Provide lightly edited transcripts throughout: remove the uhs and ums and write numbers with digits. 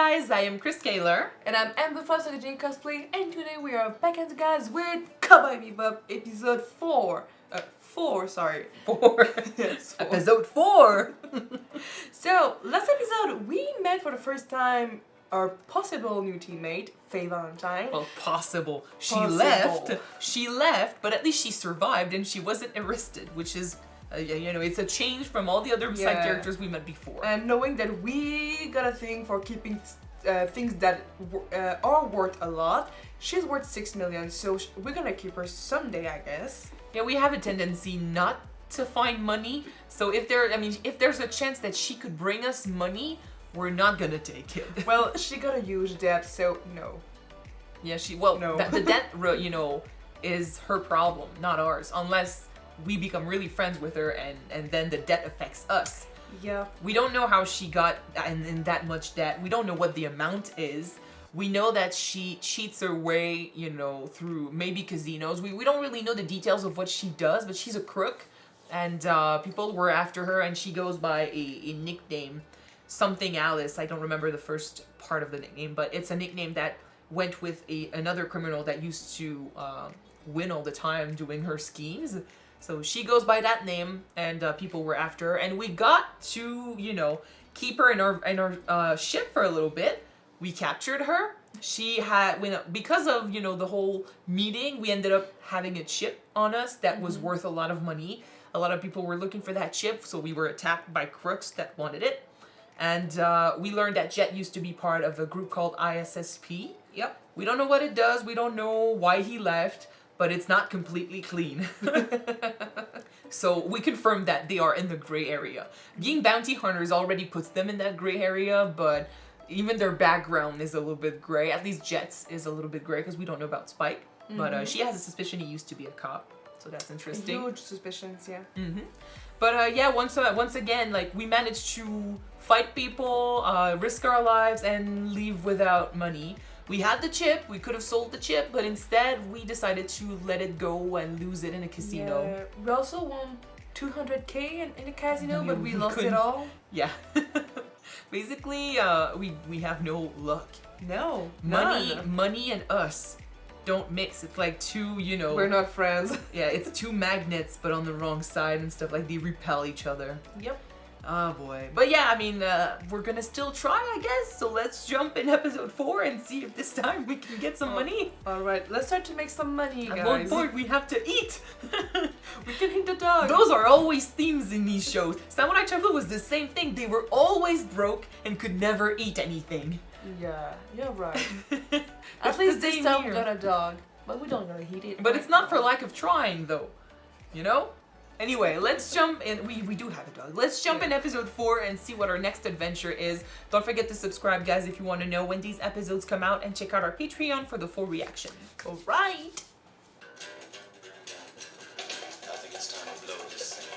guys, I am Chris Kaler. And I'm Amber Foster, the Jane Cosplay, and today we are back at guys with Cowboy Bebop episode 4. 4, sorry. 4. Yes, 4. Episode 4! So, last episode we met for the first time our possible new teammate, Faye Valentine. Well, possible. She Possible. left, but at least she survived and she wasn't arrested, which is, it's a change from all the other side characters we met before. And knowing that we got a thing for keeping things that are worth a lot, she's worth 6 million, so we're gonna keep her someday, I guess. Yeah, we have a tendency not to find money, so if there's a chance that she could bring us money, we're not gonna take it. Well, she got a huge debt, so no. Yeah, No. The debt, is her problem, not ours, unless we become really friends with her and then the debt affects us. Yeah. We don't know how she got in that much debt. We don't know what the amount is. We know that she cheats her way, through maybe casinos. We don't really know the details of what she does, but she's a crook, and people were after her, and she goes by a nickname, something Alice. I don't remember the first part of the nickname, but it's a nickname that went with another criminal that used to win all the time doing her schemes. So she goes by that name, and people were after her, and we got to, keep her in our ship for a little bit. We captured her. She had, because of, the whole meeting, we ended up having a chip on us that was worth a lot of money. A lot of people were looking for that chip, so we were attacked by crooks that wanted it. And we learned that Jet used to be part of a group called ISSP. Yep. We don't know what it does. We don't know why he left, but it's not completely clean. So we confirmed that they are in the gray area. Being bounty hunters already puts them in that gray area, but even their background is a little bit gray. At least Jet's is a little bit gray because we don't know about Spike. But she has a suspicion he used to be a cop, so that's interesting. Huge suspicions, yeah. But once again, we managed to fight people, risk our lives, and leave without money. We had the chip, we could have sold the chip, but instead we decided to let it go and lose it in a casino. Yeah. We also won 200k in a casino, but we lost couldn't. it all. Yeah. Basically, we have no luck. No, Money and us don't mix. It's like two, We're not friends. Yeah, it's two magnets, but on the wrong side and stuff. Like, they repel each other. Yep. Oh boy. But yeah, we're gonna still try, I guess. So let's jump in episode 4 and see if this time we can get some money. Alright, let's start to make some money, guys. At one point, we have to eat. We can hit the dog. Those are always themes in these shows. Samurai Champloo was the same thing. They were always broke and could never eat anything. Yeah, you're right. It's At least the this same time here. we got a dog, but we don't gonna eat it. But it's not for lack of trying, though. Anyway, let's jump in. We do have a dog. Let's jump in episode 4 and see what our next adventure is. Don't forget to subscribe, guys, if you want to know when these episodes come out, and check out our Patreon for the full reaction. Alright. I think it's time to blow this thing.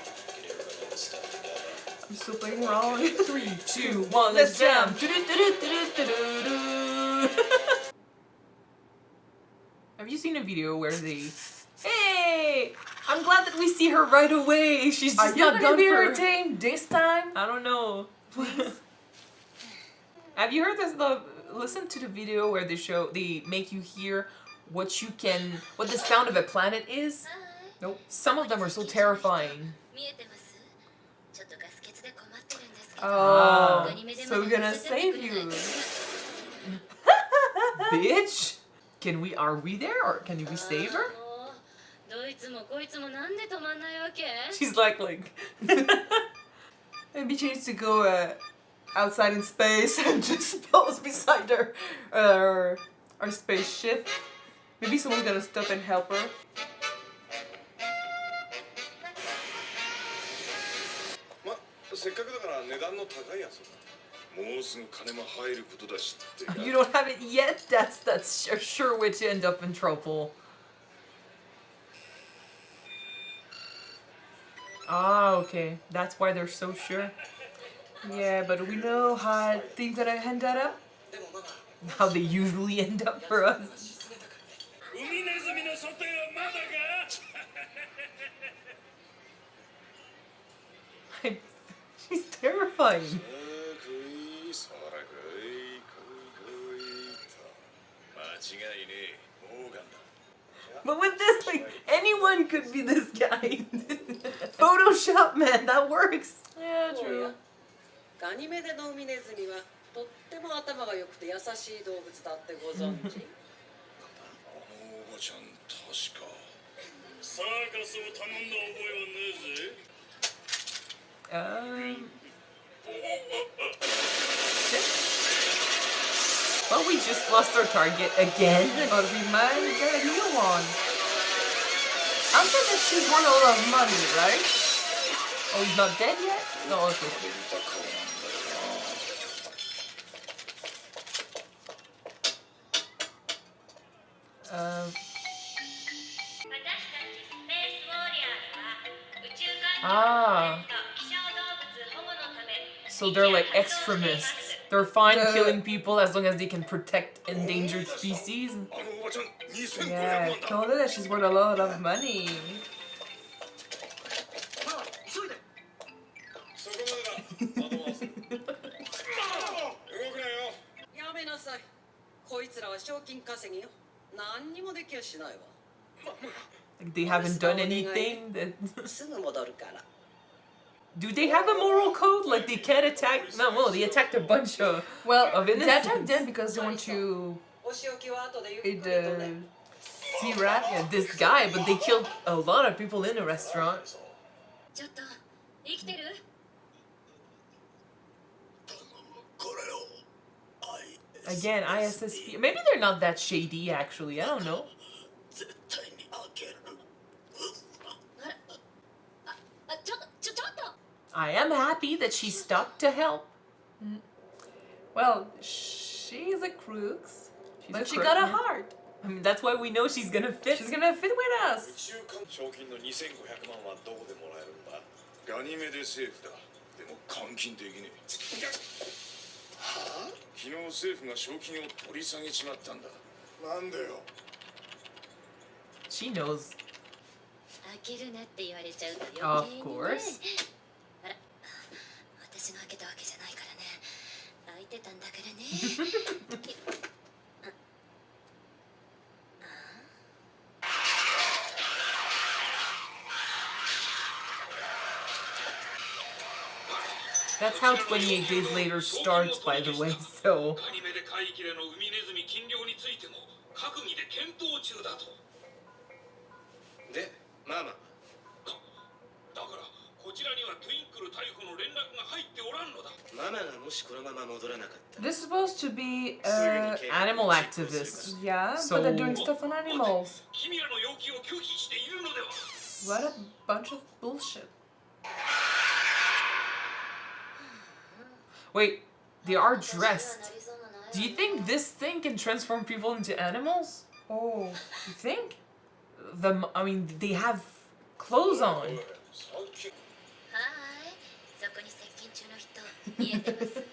Get everybody stuff together. I'm still playing wrong. 3, 2, 1, let's jam! Have you seen a video where they... Hey! I'm glad that we see her right away. She's just Are you not gonna done be for... her team this time? I don't know. Please. Have you heard this? Listen to the video where they make you hear what the sound of a planet is. Nope. Some of them are so terrifying. Oh, so we're gonna save you. Bitch! Are we there, or can we save her? She's like Maybe she needs to go outside in space and just pose beside our spaceship. Maybe someone's gonna stop and help her. You don't have it yet? That's a sure way to end up in trouble. Ah, okay. That's why they're so sure. Yeah, but we know how things gonna end that up. How they usually end up for us. She's terrifying. But with this, like, anyone could be this guy. Photoshop, man, that works. Yeah, true. ガニメデのウミネズミはとっても頭が良くて優しい動物だってご存知？おばちゃん確かサーカスを頼んだ覚えはねえぜ。Well, we just lost our target again. But we might get a new one. I'm sure that she's worth a lot of money, right? Oh, he's not dead yet? No, okay. So they're like extremists. They're fine killing people as long as they can protect endangered species. Yeah, told her that she's worth a lot of money. Like they haven't done anything. Do they have a moral code? Like they can't attack? No, well, they attacked a bunch of They innocents. attacked them because they want to eat the sea rat. Yeah, this guy, but they killed a lot of people in the restaurant. Again, ISSP. Maybe they're not that shady, actually. I don't know. I am happy that she stopped to help. Well, she's a crooks, but she crook, got a yeah. heart. I mean, that's why we know she's gonna fit. She's gonna fit with us. 賞金の2500万はどこでもらえるんだ。ガニメデセーフだ。でも換金できねえ。はあ？昨日政府が賞金を取り下げちまったんだ。なんでよ。She knows. 開けるなって言われちゃうと Of 余計にね。 course. あら、私が開けたわけじゃないからね。開いてたんだからね。That's how 28 days later starts, by the way, so... ガニメデ海域でのウミネズミ禁漁についても閣議で検討中だと。で、ママ。だからこちらにはトゥインクル逮捕の連絡が入っておらんのだ。ママがもしこのまま戻らなかった。 This is supposed to be Animal activists. yeah, So- but they're doing stuff on animals. 君らの要求を拒否しているのでは。 What a bunch of bullshit. Wait, they are dressed. Do you think this thing can transform people into animals? Oh, you think? I mean, they have clothes on. はーい、そこに接近中の人見えてます。ちょっ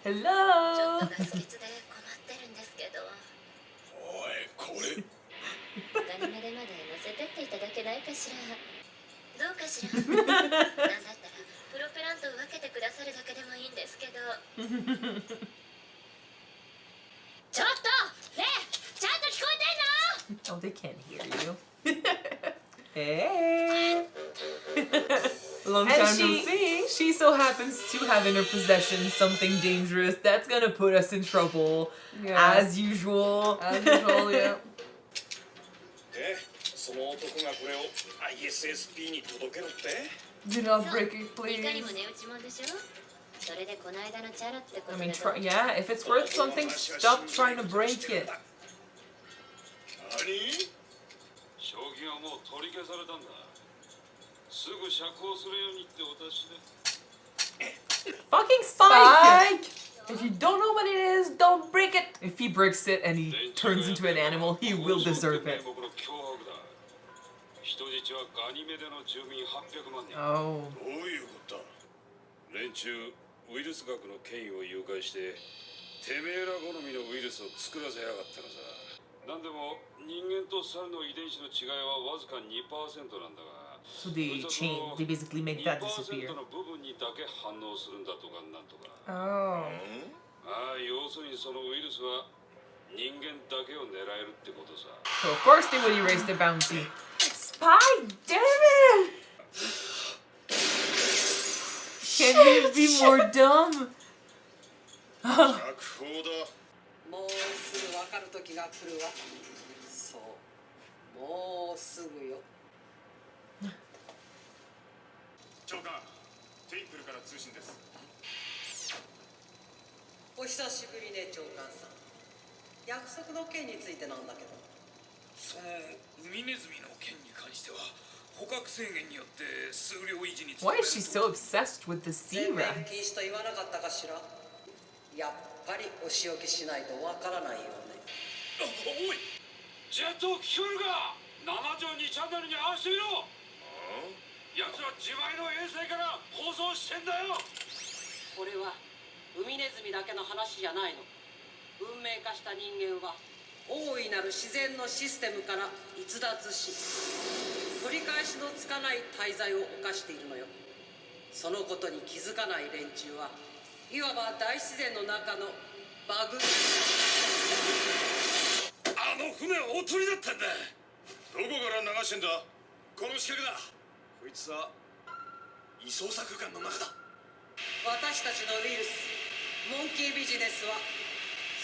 Hello. とガス欠で困ってるんですけど、おい、これ。ガニメデまで乗せてっていただけないかしら。どうかしら。なんだったらプロペラントを分けてくださるだけでもいいんですけど。ちょっと、ねえ、ちゃんと聞こえてんの？ Oh, they can't hear you. Hey. Long And time no see. she so happens to have in her possession something dangerous that's gonna put us in trouble, Yeah. as usual. As usual, yeah. で、その男がこれを ISSP に届けろって？ Do not break it, いかに please. も値打ちもんでしょ。それでこの間のチャラってこ I と mean, で。 yeah, if it's worth something, stop trying to break it. 何？賞金はもう取り消されたんだ。すぐ釈放するようにってお達しで。 Fucking Spike! Spike! If you don't know what it is, don't break it. If he breaks it and he turns into an animal, he will deserve it. 人質はガニメデの住民800万人。 Oh. どういうことだ？連中、ウイルス学の権威を誘拐して、てめえら好みのウイルスを作らせやがったのさ。なんでも人間と猿の遺伝子の違いはわずか 2% なんだが、 So they basically make that disappear. 2% の部分にだけ反応するんだとかなんとか。 Oh. ああ、要するにそのウイルスは人間だけを狙えるってことさ。 So of course they would erase the bounty. Spy, damn it! Can you be more dumb? 釈放だ。もうすぐ分かる時が来るわ。そうもうすぐよ。長官、テインクルから通信です。お久しぶりね長官さん。約束の件についてなんだけど、そのウミネズミの件に関しては捕獲制限によって数量維持につな Why がる is she so obsessed with the sea 全面 rat? 禁止と言わなかったかしら。やっぱりお仕置きしないとわからないよね。おい、ジェット聞こえるか。72チャンネルに合わせてみろ。奴は自前の衛星から放送してんだよ。これはウミネズミだけの話じゃないの。文明化した人間は大いなる自然のシステムから逸脱し、取り返しのつかない大罪を犯しているのよ。そのことに気づかない連中はいわば大自然の中のバグ。あの船はおとりだったんだ。どこから流してんだ。この仕掛けだ。こいつは異操作空間の中だ。私たちのウイルスモンキービジネスは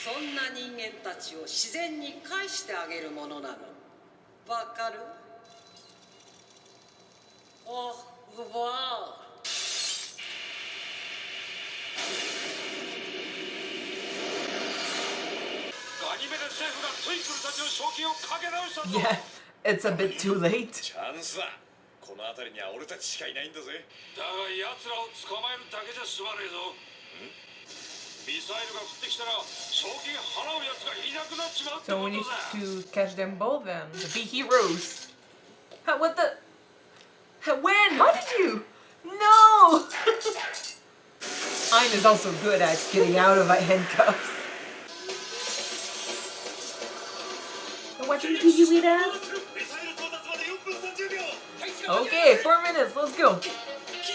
そんな人間たちを自然に返してあげるものなの。わかる？おわあ。アニメで政府がトインクルたちの賞金をかけ直したぞ。 Yeah, it's a bit too late. チャンスだ。この辺りには俺たちしかいないんだぜ。だが奴らを捕まえるだけじゃ済まねえぞ。ミサイルが降ってきたら賞金払う奴がいなくなっちまうって So こ we と need だ。 to catch them both then. Be heroes. What the? When? How did you? No! Ein is also good at getting out of handcuffs. What did you do with that? ミサイル到達まで4分30秒。 Okay, 4 minutes, let's go. 緊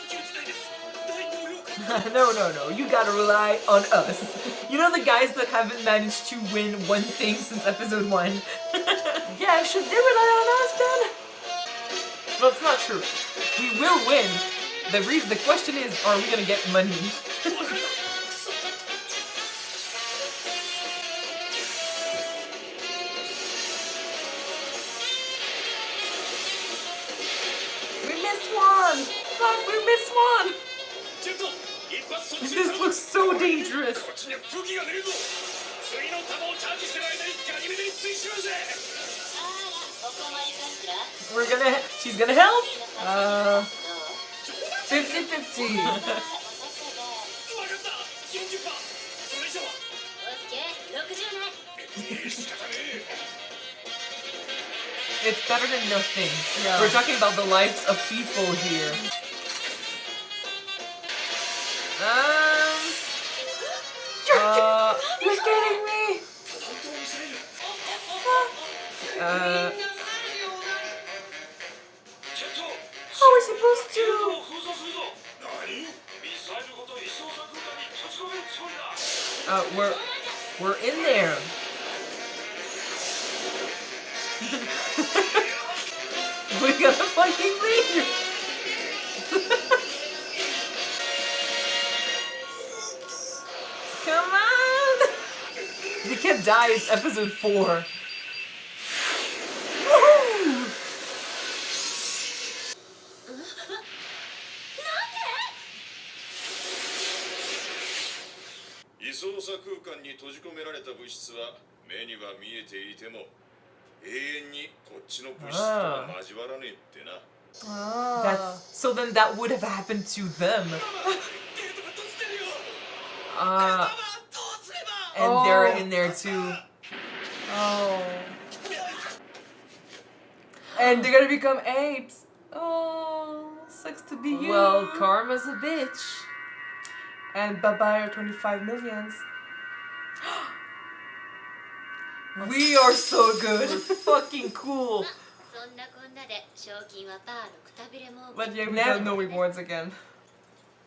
急事態です。大統領官。 No, you gotta rely on us. You know the guys that haven't managed to win one thing since episode 1? Yeah, should they rely on us then? Well, it's not true. We will win. The question is, are we gonna get money? We missed one! Fuck, we missed one! ジェット、一発そっち This looks so dangerous. こっちには武器がねえぞ。次の弾をチャージしてる間にガニメデに追しませ。 She's gonna help? 50-50. わかった。40%。それ以上は。仕方ねえ。 It's better than nothing. Yeah. We're talking about the lives of people here. You're kidding me! How are we supposed to? 何？ミサイルごと異操作空間に閉じ込めるつもりだ。 We're in there. We gotta fucking leave. Come on. You can't die. It's episode 4. Woohoo! 異操作空間に閉じ込められた物質は目には見えていても永遠にこっちの物質とは交わらねえってな。 So then that would have happened to them. And they're in there too. Oh. And they're gonna become apes. Oh, sucks to be you. Well, karma's a bitch. And bye-bye your 25 millions. We are so good. Fucking cool. そんなこんなで賞金はパーのくたびれ儲け。 But yeah, we got no rewards again.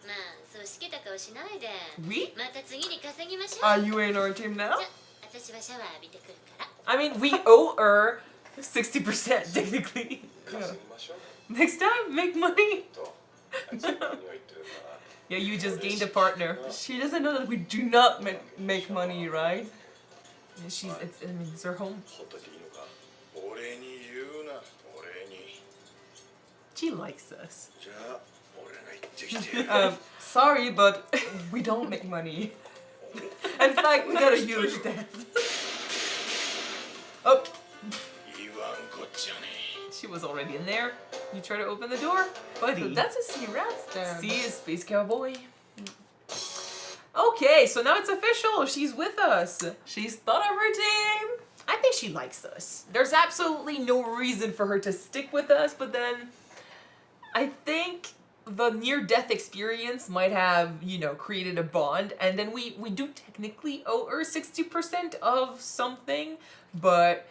まあそうしけた顔しないで。 We? また次に稼ぎましょう。 Are you in our team now? じゃ、私はシャワー浴びてくるから。 I mean, we owe her 60% technically. Next time, make money. Yeah, you just gained a partner. She doesn't know that we do not make money, right? Yeah, I mean, it's her home. ほっといていいのか俺に言うな俺に She likes us. じゃあ俺が行ってきて Sorry, but we don't make money. In fact, we got a huge debt. Oh, 言わんこっちゃね She was already in there. You try to open the door, buddy. so that's a sea rat stand. See, a space cowboy. Okay, so now it's official. She's with us. She's part of her team. I think she likes us. There's absolutely no reason for her to stick with us, but then I think the near-death experience might have, created a bond, and then we do technically owe her 60% of something, but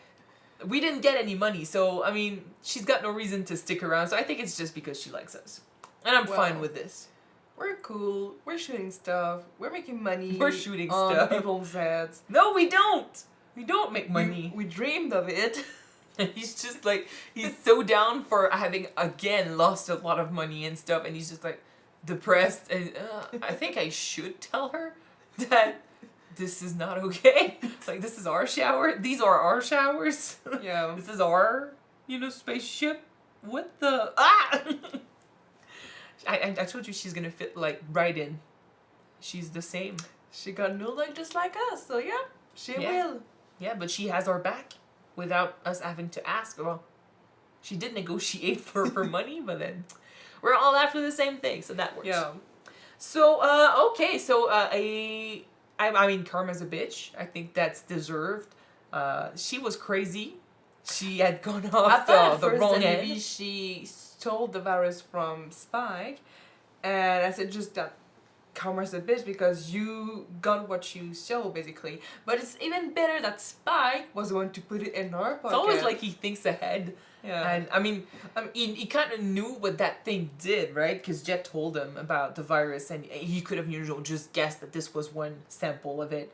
we didn't get any money, so, I mean, she's got no reason to stick around, so I think it's just because she likes us. And I'm fine Well, with this. We're cool. We're shooting stuff. We're making money. We're shooting on stuff. people's heads. No, we don't! We don't make money. We dreamed of it. And he's just like, he's so down for having, again, lost a lot of money and stuff, and he's just like, depressed, and I think I should tell her that this is not okay. Like, this is our shower. These are our showers. Yeah. This is our, spaceship. What the? Ah! I told you she's gonna fit, like, right in. She's the same. She got new leg just like us, so yeah, she Yeah. will. Yeah, but she has our back without us having to ask. Well, she did negotiate for money, but then we're all after the same thing, so that works. Yeah. So, okay, so, I mean, Karma's a bitch. I think that's deserved. She was crazy. She had gone I off thought at the first wrong that maybe end. she stole the virus from Spike, and I said just that Karma's a bitch because you got what you stole, basically. But it's even better that Spike was the one to put it in her pocket. It's always like he thinks ahead. Yeah. And, I mean, he kind of knew what that thing did, right? Because Jet told him about the virus, and he could have, just guessed that this was one sample of it.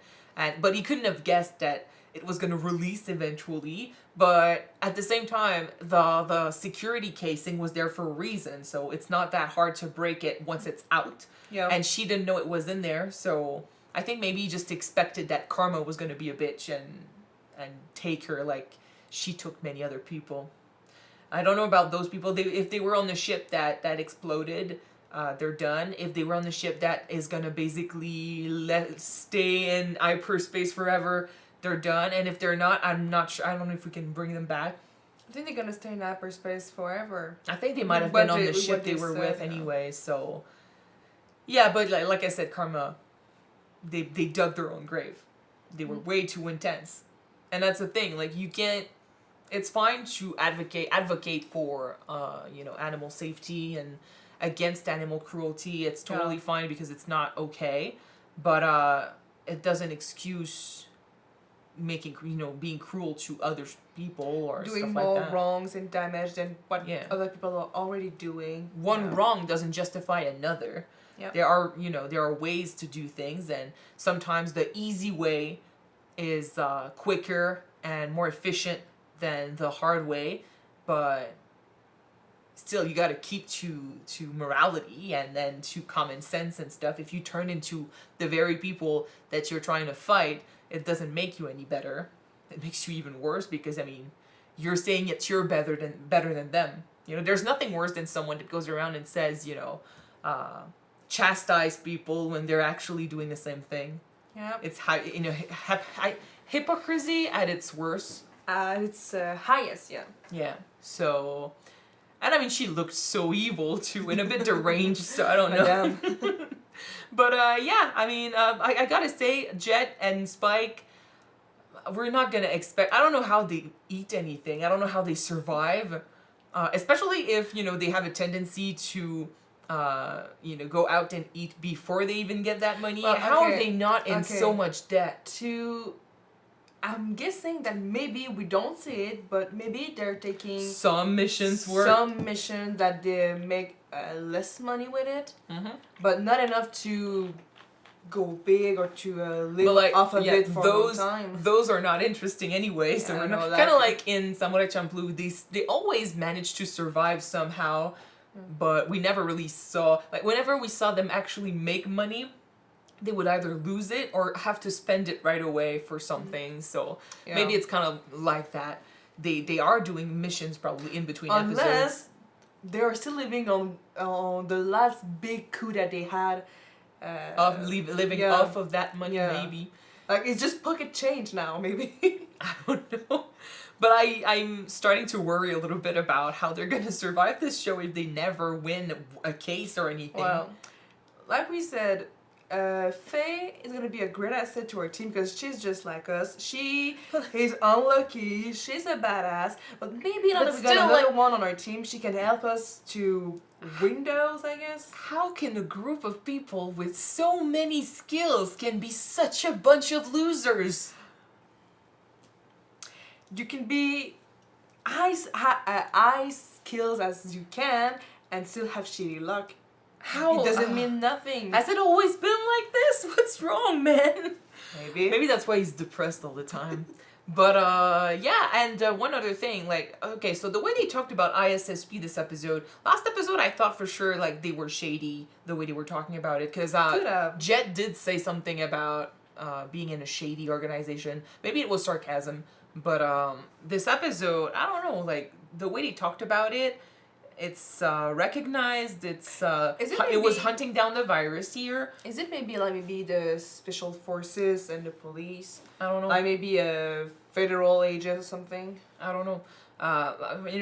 But he couldn't have guessed that it was going to release eventually. But at the same time, the security casing was there for a reason, so it's not that hard to break it once it's out. Yeah. And she didn't know it was in there, so I think maybe he just expected that Karma was going to be a bitch and take her like she took many other people. I don't know about those people. If they were on the ship that exploded, they're done. If they were on the ship that is going to basically stay in hyperspace forever, they're done. And if they're not, I'm not sure. I don't know if we can bring them back. I think they're gonna stay in hyperspace forever. I think they might have What been on they- the ship what they they were said, with yeah. anyway, so... Yeah, but like I said, Karma, they dug their own grave. They were way too intense. And that's the thing, like, you can't... It's fine to advocate for, animal safety and against animal cruelty. It's totally fine because it's not okay. But it doesn't excuse making, being cruel to other people or Doing stuff like more that. wrongs and damage than what Yeah. other people are already doing. One Yeah. wrong doesn't justify another. Yep. There are ways to do things, and sometimes the easy way is quicker and more efficient than the hard way, but still you got to keep to morality and then to common sense and stuff. If you turn into the very people that you're trying to fight, it doesn't make you any better. It makes you even worse because, I mean, you're saying it's you're better than them. There's nothing worse than someone that goes around and says, chastise people when they're actually doing the same thing. Yeah. It's hypocrisy at its worst. It's highest, yeah. Yeah. So, and I mean, she looked so evil too, and a bit deranged. So I don't know. Madame. But yeah, I mean, I gotta say, Jet and Spike, we're not gonna expect. I don't know how they eat anything. I don't know how they survive, especially if they have a tendency to. Go out and eat before they even get that money. Well, How are okay, they not in okay. so much debt? I'm guessing that maybe we don't see it, but maybe they're taking Some missions work. some mission that they make less money with it, Mhm. but not enough to go big or to live But like, off of yeah, it for a long time. those are not interesting anyway. So Yeah, we're I know not that. kind of like in Samurai Champloo. They always manage to survive somehow, but we never really saw like whenever we saw them actually make money, they would either lose it or have to spend it right away for something. So Yeah. maybe it's kind of like that. They are doing missions probably in between episodes. Unless they are still living on the last big coup that they had. Living yeah. off of that money, Yeah. maybe. Like it's just pocket change now, maybe. I don't know. But I'm starting to worry a little bit about how they're going to survive this show if they never win a case or anything. Well, like we said, Faye is gonna be a great asset to our team because she's just like us. She is unlucky. She's a badass, but maybe now But that we got still, another like- one on our team, she can help us to win those, I guess. How can a group of people with so many skills can be such a bunch of losers? You can be high skills as you can and still have shitty luck. How It doesn't mean nothing. Has it always been like this? What's wrong, man? Maybe. Maybe that's why he's depressed all the time. But yeah, and one other thing, like, okay, so the way they talked about ISSP this episode, last episode I thought for sure like they were shady the way they were talking about it, because Could have. Jet did say something about being in a shady organization. Maybe it was sarcasm, but this episode, I don't know, like the way they talked about it, it's recognized. It's it was maybe- hunting down the virus here. Is it maybe like maybe the special forces and the police? I don't know. Like maybe a federal agent or something? I don't know.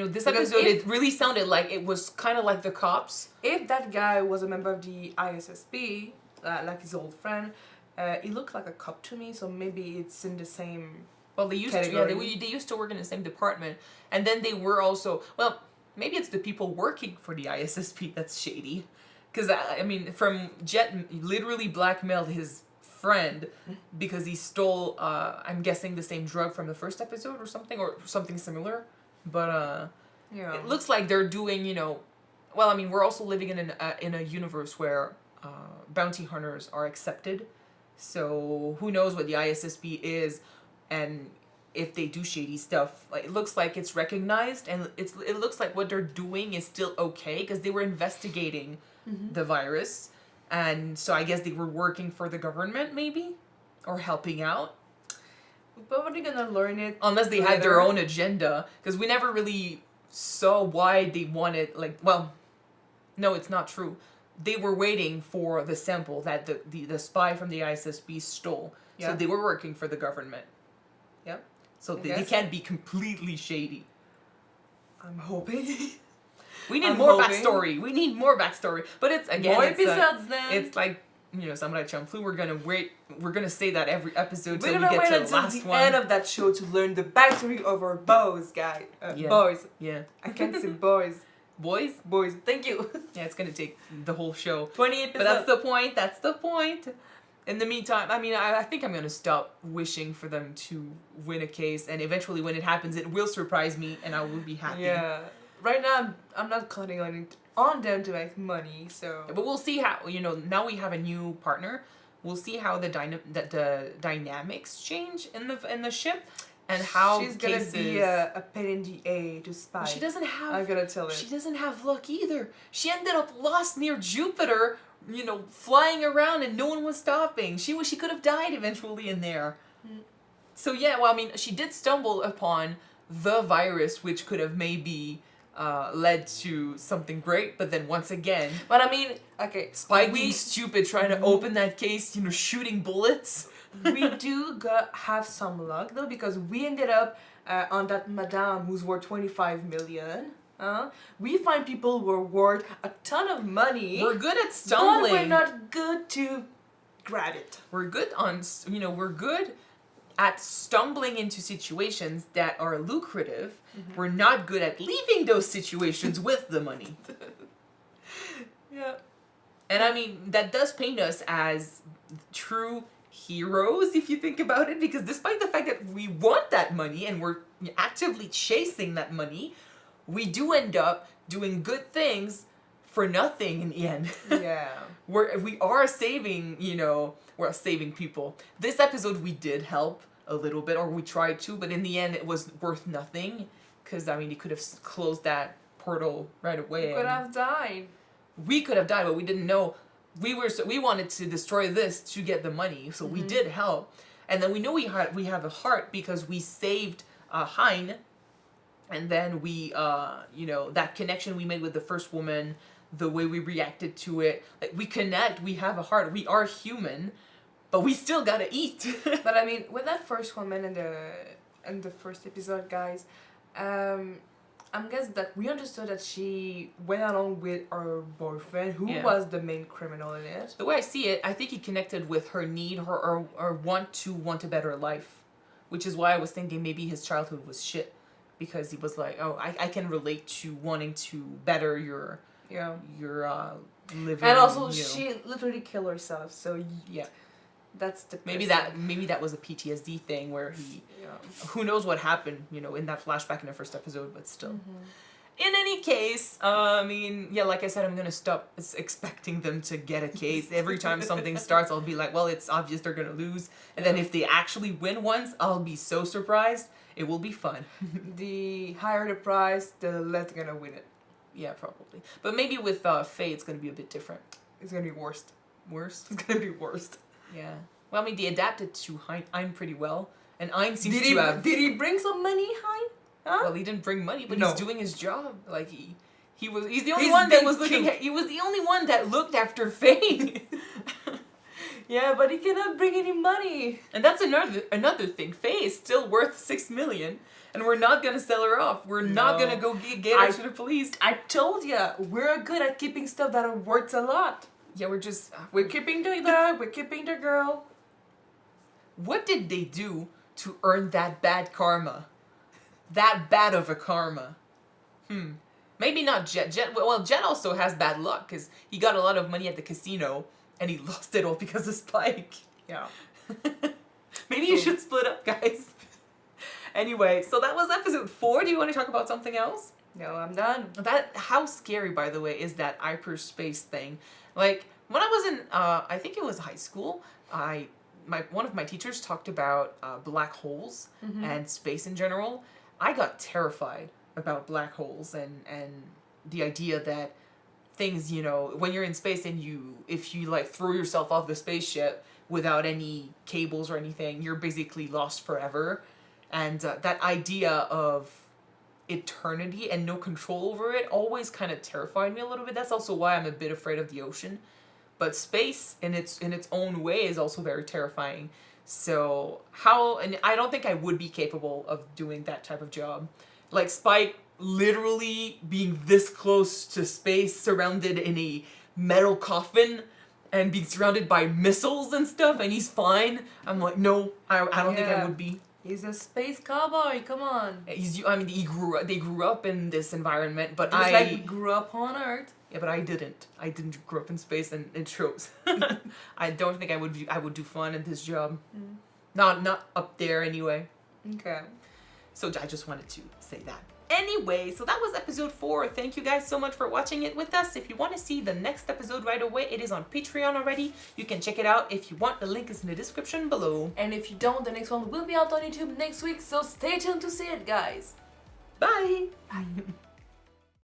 This Because episode, if- it really sounded like it was kind of like the cops. If that guy was a member of the ISSP, like his old friend, he looked like a cop to me, so maybe it's in the same... Well, they used Category. they used to work in the same department, and then they were also maybe it's the people working for the ISSP that's shady, because I mean, from Jet literally blackmailed his friend because he stole I'm guessing the same drug from the first episode or something similar, but Yeah. it looks like they're doing, well, I mean, we're also living in a universe where bounty hunters are accepted. So who knows what the ISSP is, and if they do shady stuff. Like, it looks like it's recognized, and it looks like what they're doing is still okay because they were investigating the virus, and so I guess they were working for the government, maybe, or helping out. We're probably gonna learn it. Unless they had their later. own agenda, because we never really saw why they wanted, no, it's not true. They were waiting for the sample that the spy from the ISSB stole. Yeah. So they were working for the government. Yep. So they guess. can't be completely shady. I'm hoping. We need I'm more hoping. backstory. We need more backstory. But it's, again, More it's, episodes then. it's like, Samurai Champloo, we're gonna say that every episode We're till we gonna get wait to the until last the one. end of that show to learn the backstory of our boys, guys. Yeah. Boys. Yeah. I can't say boys. Boys? Boys. Thank you. Yeah, it's gonna take the whole show. 20 episodes. But that's the point. That's the point. In the meantime, I mean, I think I'm gonna stop wishing for them to win a case, and eventually, when it happens, it will surprise me, and I will be happy. Yeah. Right now, I'm not counting on them to make money, so... But we'll see how, now we have a new partner. We'll see how the dynamics change in the ship, and how She's gonna cases... be a pain in the A to spy. She doesn't have... I'm gonna tell her. She doesn't have luck either. She ended up lost near Jupiter, flying around, and no one was stopping. She could have died eventually in there. So yeah, well, I mean, she did stumble upon the virus, which could have maybe led to something great, but then once again, But I mean, okay, Spike being stupid, trying to open that case, shooting bullets. we do have some luck though, because we ended up on that madame who's worth 25 million. We find people who are worth a ton of money. We're good at stumbling. But we're not good to grab it. We're good on, we're good at stumbling into situations that are lucrative. We're not good at leaving those situations with the money. Yeah. And I mean, that does paint us as true heroes, if you think about it, because despite the fact that we want that money and we're actively chasing that money, we do end up doing good things for nothing in the end. Yeah. We are saving, we're saving people. This episode we did help a little bit, or we tried to, but in the end it was worth nothing. Because, I mean, he could have closed that portal right away. We could have died. We could have died, but we didn't know. We wanted to destroy this to get the money, so we did help. And then we know we have a heart because we saved Hein. And then we, that connection we made with the first woman, the way we reacted to it, like we connect, we have a heart, we are human, but we still gotta eat. But I mean, with that first woman in the first episode, guys, I'm guessing that we understood that she went along with her boyfriend, who was the main criminal in it. The way I see it, I think he connected with her need, her want a better life, which is why I was thinking maybe his childhood was shit, because he was like, oh, I can relate to wanting to better your living. And also, she literally killed herself, so yeah. That's the maybe that was a PTSD thing where he who knows what happened in that flashback in the first episode, but still. In any case, like I said, I'm gonna stop expecting them to get a case. Every time something starts, I'll be like, well, it's obvious they're gonna lose, and then if they actually win once, I'll be so surprised. It will be fun. The higher the prize, the less they're gonna win it. Yeah, probably. But maybe with Faye, it's gonna be a bit different. It's gonna be worst. Worst? It's gonna be worst. Yeah. Well, I mean, they adapted to Hein pretty well, and Hein seems to have. Did he bring some money, Hein? Huh? Well, he didn't bring money, but he's doing his job. Like he's the only He's one that been was looking. cute. He was the only one that looked after Faye. Yeah, but he cannot bring any money. And that's another thing. Faye is still worth $6 million, and we're not gonna sell her off. We're not gonna go get her to the police. I told ya, we're good at keeping stuff that are worth a lot. Yeah, We're keeping the dog. We're keeping the girl. What did they do to earn that bad karma? That bad of a karma? Maybe not Jet. Jet also has bad luck because he got a lot of money at the casino and he lost it all because of Spike. Yeah. Maybe you should split up, guys. Anyway, so that was episode 4. Do you want to talk about something else? No, I'm done. How scary, by the way, is that hyperspace thing? Like, when I was in, I think it was high school, one of my teachers talked about black holes and space in general. I got terrified about black holes and the idea that things, when you're in space and if you like throw yourself off the spaceship without any cables or anything, you're basically lost forever. And that idea of eternity and no control over it always kind of terrified me a little bit. That's also why I'm a bit afraid of the ocean. But space in its own way is also very terrifying. So and I don't think I would be capable of doing that type of job. Like Spike literally being this close to space, surrounded in a metal coffin and being surrounded by missiles and stuff, and he's fine. I'm like, no, I don't think I would be. He's a space cowboy. Come on. They grew up in this environment, but Just like we grew up on Earth. Yeah, but I didn't. I didn't grow up in space, and it shows. I don't think I would do fun at this job. Not up there anyway. Okay. So I just wanted to say that. Anyway, so that was episode 4. Thank you guys so much for watching it with us. If you want to see the next episode right away, it is on Patreon already. You can check it out if you want. The link is in the description below. And if you don't, the next one will be out on YouTube next week, so stay tuned to see it, guys. Bye! Bye.